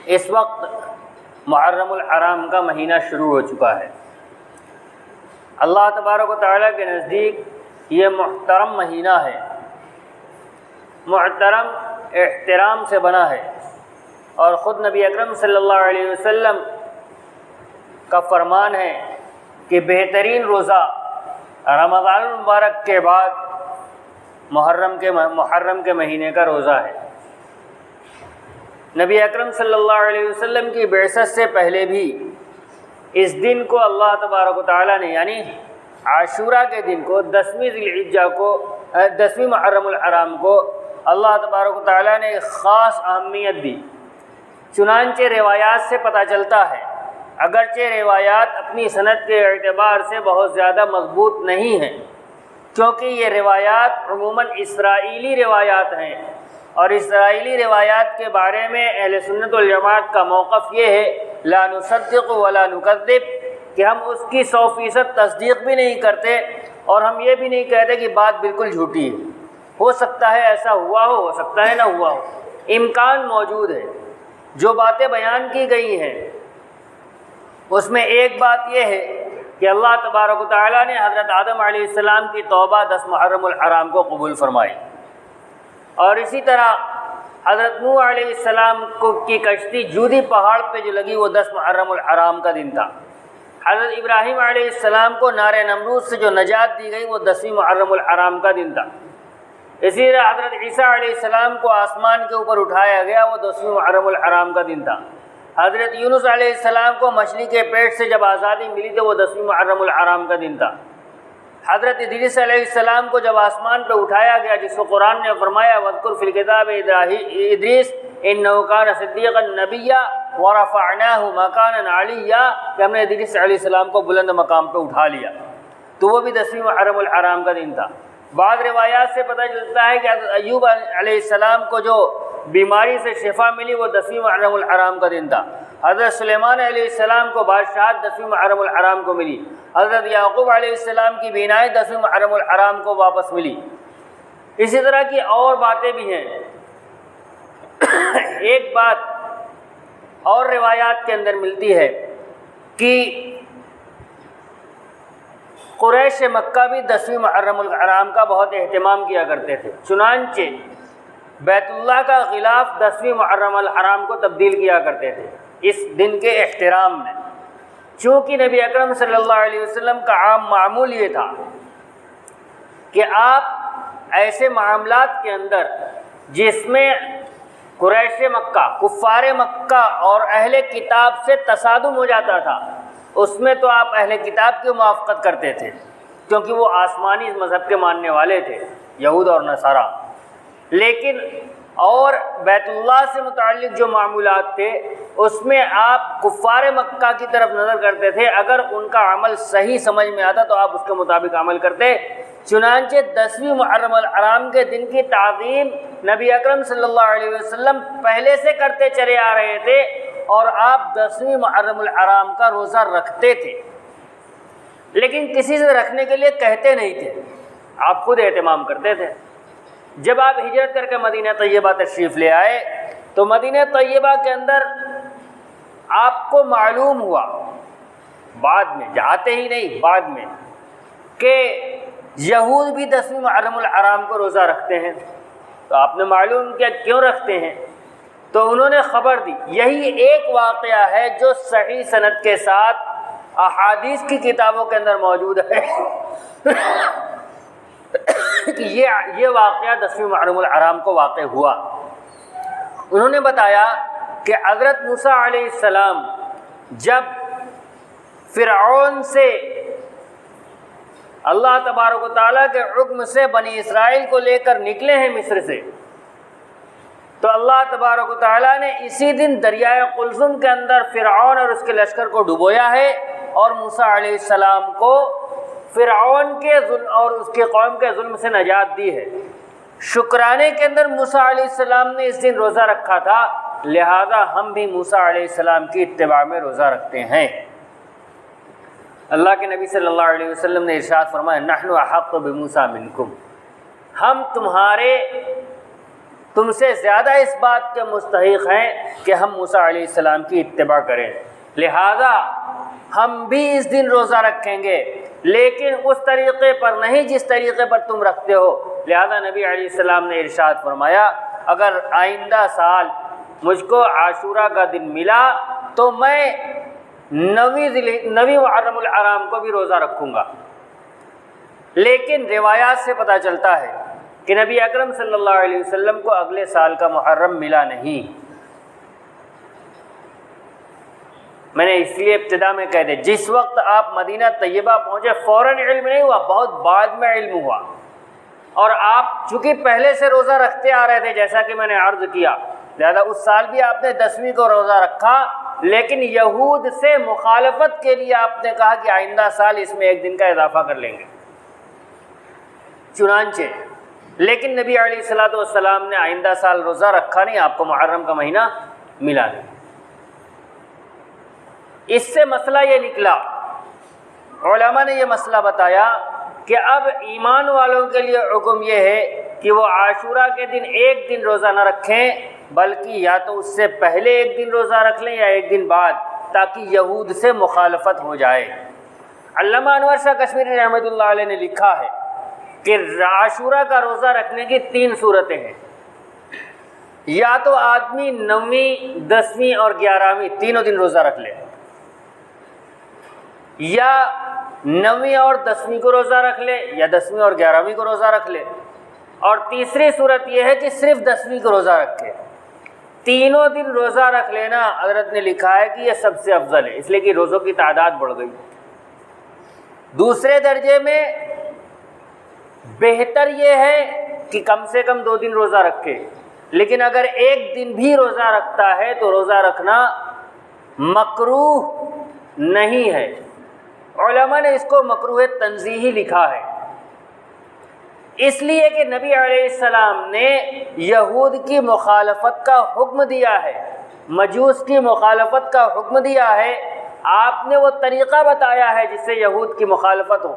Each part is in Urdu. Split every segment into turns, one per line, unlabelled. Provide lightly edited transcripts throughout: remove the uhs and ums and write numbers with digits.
اس وقت محرم الحرام کا مہینہ شروع ہو چکا ہے۔ اللہ تبارک و تعالیٰ کے نزدیک یہ محترم مہینہ ہے، محترم احترام سے بنا ہے، اور خود نبی اکرم صلی اللہ علیہ وسلم کا فرمان ہے کہ بہترین روزہ رمضان المبارک کے بعد محرم کے مہینے کا روزہ ہے۔ نبی اکرم صلی اللہ علیہ وسلم کی بعثت سے پہلے بھی اس دن کو اللہ تبارک و تعالیٰ نے، یعنی عاشورہ کے دن کو، 10ویں ذی الحجہ کو، 10ویں محرم الحرام کو اللہ تبارک و تعالیٰ نے خاص اہمیت دی۔ چنانچہ روایات سے پتہ چلتا ہے، اگرچہ روایات اپنی سند کے اعتبار سے بہت زیادہ مضبوط نہیں ہیں، کیونکہ یہ روایات عموماً اسرائیلی روایات ہیں، اور اسرائیلی روایات کے بارے میں اہل سنت والجماعت کا موقف یہ ہے، لا نصدق ولا نکذب، کہ ہم اس کی 100% تصدیق بھی نہیں کرتے، اور ہم یہ بھی نہیں کہتے کہ بات بالکل جھوٹی ہے، ہو سکتا ہے ایسا ہو سکتا ہے نہ ہوا ہو، امکان موجود ہے۔ جو باتیں بیان کی گئی ہیں اس میں ایک بات یہ ہے کہ اللہ تبارک و تعالیٰ نے حضرت آدم علیہ السلام کی توبہ 10 محرم الحرام کو قبول فرمائی، اور اسی طرح حضرت نوح علیہ السلام کی کشتی جودی پہاڑ پہ جو لگی وہ 10 محرم الحرام کا دن تھا۔ حضرت ابراہیم علیہ السلام کو نار نمرود سے جو نجات دی گئی وہ 10ویں محرم الحرام کا دن تھا۔ اسی طرح حضرت عیسیٰ علیہ السلام کو آسمان کے اوپر اٹھایا گیا وہ 10ویں محرم الحرام کا دن تھا۔ حضرت یونس علیہ السلام کو مچھلی کے پیٹ سے جب آزادی ملی تو وہ 10ویں محرم الحرام کا دن تھا۔ حضرت ادریس علیہ السلام کو جب آسمان پہ اٹھایا گیا، جس کو قرآن نے فرمایا وَاذْكُرْ فِي الْكِتَابِ ادریس إِنَّهُ كَانَ صِدِّيقًا نَبِيًّا وَرَفَعْنَاهُ مَكَانًا عَلِيًّا، کہ ہم نے ادریس علیہ السلام کو بلند مقام پہ اٹھا لیا، تو وہ بھی 10ویں محرم الحرام کا دن تھا۔ بعض روایات سے پتہ چلتا ہے کہ حضرت ایوب علیہ السلام کو جو بیماری سے شفا ملی وہ 10ویں محرم الحرام کا دن تھا۔ حضرت سلیمان علیہ السلام کو بادشاہت 10ویں محرم الحرام کو ملی۔ حضرت یعقوب علیہ السلام کی بینائی 10ویں محرم الحرام کو واپس ملی۔ اسی طرح کی اور باتیں بھی ہیں۔ ایک بات اور روایات کے اندر ملتی ہے کہ قریش مکہ بھی 10ویں محرم الحرام کا بہت اہتمام کیا کرتے تھے، چنانچہ بیت اللہ کا غلاف 10ویں محرم الحرام کو تبدیل کیا کرتے تھے اس دن کے احترام میں۔ چونکہ نبی اکرم صلی اللہ علیہ وسلم کا عام معمول یہ تھا کہ آپ ایسے معاملات کے اندر جس میں قریش مکہ، کفار مکہ اور اہل کتاب سے تصادم ہو جاتا تھا، اس میں تو آپ اہل کتاب کی موافقت کرتے تھے، کیونکہ وہ آسمانی مذہب کے ماننے والے تھے، یہود اور نصارہ۔ لیکن اور بیت اللہ سے متعلق جو معمولات تھے اس میں آپ کفار مکہ کی طرف نظر کرتے تھے، اگر ان کا عمل صحیح سمجھ میں آتا تو آپ اس کے مطابق عمل کرتے۔ چنانچہ 10ویں محرم الحرام کے دن کی تعظیم نبی اکرم صلی اللہ علیہ وسلم پہلے سے کرتے چلے آ رہے تھے، اور آپ 10ویں محرم الحرام کا روزہ رکھتے تھے، لیکن کسی سے رکھنے کے لیے کہتے نہیں تھے، آپ خود اہتمام کرتے تھے۔ جب آپ ہجرت کر کے مدینہ طیبہ تشریف لے آئے تو مدینہ طیبہ کے اندر آپ کو معلوم ہوا بعد میں، جاتے ہی نہیں بعد میں، کہ یہود بھی 10ویں محرم الحرام کو روزہ رکھتے ہیں۔ تو آپ نے معلوم کیا کیوں رکھتے ہیں، تو انہوں نے خبر دی۔ یہی ایک واقعہ ہے جو صحیح سند کے ساتھ احادیث کی کتابوں کے اندر موجود ہے کہ یہ واقعہ 10ویں محرم الحرام کو واقع ہوا۔ انہوں نے بتایا کہ حضرت موسیٰ علیہ السلام جب فرعون سے اللہ تبارک و تعالیٰ کے حکم سے بنی اسرائیل کو لے کر نکلے ہیں مصر سے، تو اللہ تبارک و تعالیٰ نے اسی دن دریائے قلزم کے اندر فرعون اور اس کے لشکر کو ڈبویا ہے، اور موسیٰ علیہ السلام کو فرعون کے ظلم اور اس کی قوم کے ظلم سے نجات دی ہے۔ شکرانے کے اندر موسیٰ علیہ السلام نے اس دن روزہ رکھا تھا، لہذا ہم بھی موسیٰ علیہ السلام کی اتباع میں روزہ رکھتے ہیں۔ اللہ کے نبی صلی اللہ علیہ وسلم نے ارشاد فرمایا، نحن احق بموسیٰ منکم، ہم تمہارے تم سے زیادہ اس بات کے مستحق ہیں کہ ہم موسیٰ علیہ السلام کی اتباع کریں، لہذا ہم بھی اس دن روزہ رکھیں گے، لیکن اس طریقے پر نہیں جس طریقے پر تم رکھتے ہو۔ لہذا نبی علیہ السلام نے ارشاد فرمایا اگر آئندہ سال مجھ کو عاشورہ کا دن ملا تو میں 9 محرم الحرام کو بھی روزہ رکھوں گا۔ لیکن روایات سے پتہ چلتا ہے کہ نبی اکرم صلی اللہ علیہ وسلم کو اگلے سال کا محرم ملا نہیں۔ میں نے اس لیے ابتدا میں کہہ دیا، جس وقت آپ مدینہ طیبہ پہنچے فوراً علم نہیں ہوا، بہت بعد میں علم ہوا، اور آپ چونکہ پہلے سے روزہ رکھتے آ رہے تھے جیسا کہ میں نے عرض کیا، لہذا اس سال بھی آپ نے 10ویں کو روزہ رکھا، لیکن یہود سے مخالفت کے لیے آپ نے کہا کہ آئندہ سال اس میں 1 دن کا اضافہ کر لیں گے۔ چنانچہ لیکن نبی علیہ الصلوۃ والسلام نے آئندہ سال روزہ رکھا نہیں، آپ کو محرم کا مہینہ ملا نہیں۔ اس سے مسئلہ یہ نکلا، علماء نے یہ مسئلہ بتایا کہ اب ایمان والوں کے لیے حکم یہ ہے کہ وہ عاشورہ کے دن 1 دن روزہ نہ رکھیں، بلکہ یا تو اس سے پہلے 1 دن روزہ رکھ لیں یا 1 دن بعد، تاکہ یہود سے مخالفت ہو جائے۔ علامہ انور شاہ کشمیری رحمۃ اللہ علیہ نے لکھا ہے کہ عاشورہ کا روزہ رکھنے کی 3 صورتیں ہیں، یا تو آدمی 9ویں 10ویں اور 11ویں تینوں دن روزہ رکھ لے، یا 9ویں اور 10ویں کو روزہ رکھ لے، یا 10ویں اور 11ویں کو روزہ رکھ لے، اور تیسری صورت یہ ہے کہ صرف 10ویں کو روزہ رکھے۔ تینوں دن روزہ رکھ لینا حضرت نے لکھا ہے کہ یہ سب سے افضل ہے، اس لیے کہ روزوں کی تعداد بڑھ گئی۔ دوسرے درجے میں بہتر یہ ہے کہ کم سے کم 2 دن روزہ رکھے، لیکن اگر 1 دن بھی روزہ رکھتا ہے تو روزہ رکھنا مکروہ نہیں ہے۔ علماء نے اس کو مکروہ تنزیہی لکھا ہے، اس لیے کہ نبی علیہ السلام نے یہود کی مخالفت کا حکم دیا ہے، مجوس کی مخالفت کا حکم دیا ہے، آپ نے وہ طریقہ بتایا ہے جس سے یہود کی مخالفت ہو،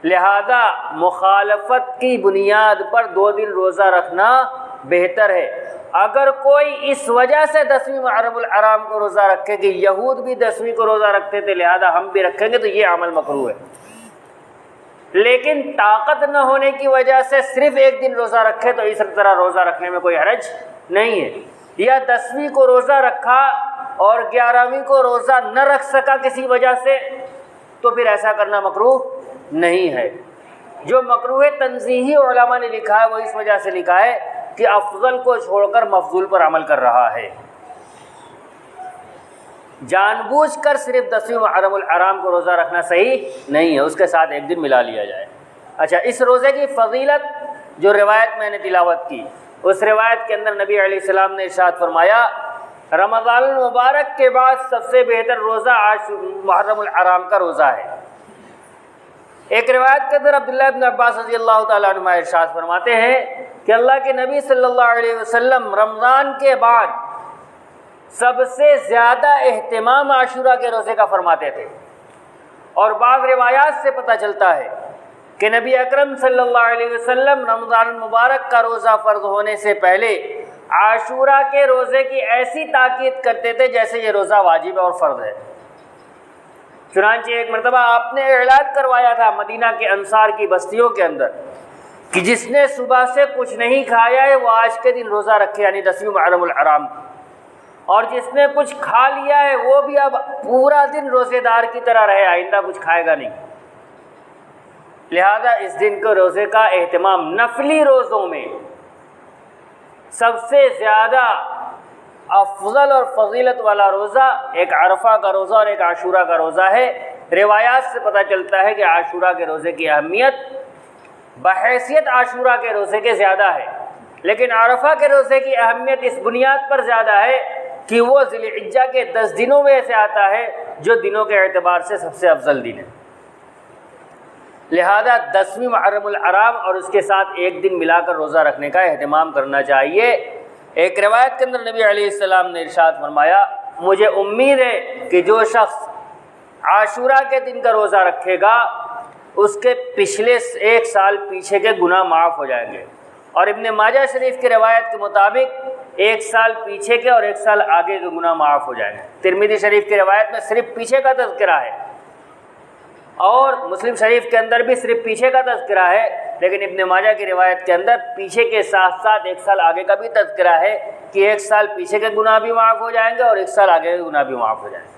لہذا مخالفت کی بنیاد پر 2 دن روزہ رکھنا بہتر ہے۔ اگر کوئی اس وجہ سے 10ویں محرم الحرام کو روزہ رکھے کہ یہود بھی 10ویں کو روزہ رکھتے تھے لہذا ہم بھی رکھیں گے، تو یہ عمل مکروہ ہے۔ لیکن طاقت نہ ہونے کی وجہ سے صرف 1 دن روزہ رکھے تو اس طرح روزہ رکھنے میں کوئی حرج نہیں ہے، یا 10ویں کو روزہ رکھا اور 11ویں کو روزہ نہ رکھ سکا کسی وجہ سے تو پھر ایسا کرنا مکروہ نہیں ہے۔ جو مکروہ تنزیہی علماء نے لکھا ہے وہ اس وجہ سے لکھا ہے کہ افضل کو چھوڑ کر مفضول پر عمل کر رہا ہے، جان بوجھ کر صرف 10ویں محرم الحرام کو روزہ رکھنا صحیح نہیں ہے، اس کے ساتھ 1 دن ملا لیا جائے۔ اچھا، اس روزے کی فضیلت جو روایت میں نے تلاوت کی، اس روایت کے اندر نبی علیہ السلام نے ارشاد فرمایا رمضان المبارک کے بعد سب سے بہتر روزہ محرم الحرام کا روزہ ہے۔ ایک روایت کے اندر عبداللہ ابن عباس رضی اللہ تعالیٰ عنہ ارشاد فرماتے ہیں کہ اللہ کے نبی صلی اللہ علیہ وسلم رمضان کے بعد سب سے زیادہ اہتمام عاشورہ کے روزے کا فرماتے تھے، اور بعض روایات سے پتہ چلتا ہے کہ نبی اکرم صلی اللہ علیہ وسلم رمضان المبارک کا روزہ فرض ہونے سے پہلے عاشورہ کے روزے کی ایسی تاکید کرتے تھے جیسے یہ روزہ واجب اور فرض ہے۔ چنانچہ ایک مرتبہ آپ نے اعلان کروایا تھا مدینہ کے انصار کی بستیوں کے اندر کہ جس نے صبح سے کچھ نہیں کھایا ہے وہ آج کے دن روزہ رکھے، یعنی 10ویں محرم الحرام، اور جس نے کچھ کھا لیا ہے وہ بھی اب پورا دن روزے دار کی طرح رہے، آئندہ کچھ کھائے گا نہیں۔ لہذا اس دن کے روزے کا اہتمام، نفلی روزوں میں سب سے زیادہ افضل اور فضیلت والا روزہ ایک عرفہ کا روزہ اور ایک عاشورہ کا روزہ ہے۔ روایات سے پتہ چلتا ہے کہ عاشورہ کے روزے کی اہمیت بحیثیت عاشورہ کے روزے کے زیادہ ہے، لیکن عرفہ کے روزے کی اہمیت اس بنیاد پر زیادہ ہے کہ وہ ذی الحجہ کے 10 دنوں میں سے آتا ہے جو دنوں کے اعتبار سے سب سے افضل دن ہے۔ لہذا 10ویں محرم الحرام اور اس کے ساتھ 1 دن ملا کر روزہ رکھنے کا اہتمام کرنا چاہیے۔ ایک روایت کے اندر نبی علیہ السلام نے ارشاد فرمایا مجھے امید ہے کہ جو شخص عاشورہ کے دن کا روزہ رکھے گا اس کے پچھلے 1 سال پیچھے کے گناہ معاف ہو جائیں گے، اور ابن ماجہ شریف کی روایت کے مطابق 1 سال پیچھے کے اور 1 سال آگے کے گناہ معاف ہو جائیں گے۔ ترمذی شریف کی روایت میں صرف پیچھے کا تذکرہ ہے، اور مسلم شریف کے اندر بھی صرف پیچھے کا تذکرہ ہے، لیکن ابن ماجہ کی روایت کے اندر پیچھے کے ساتھ ساتھ 1 سال آگے کا بھی تذکرہ ہے کہ 1 سال پیچھے کے گناہ بھی معاف ہو جائیں گے اور 1 سال آگے کے گناہ بھی معاف ہو جائیں گے۔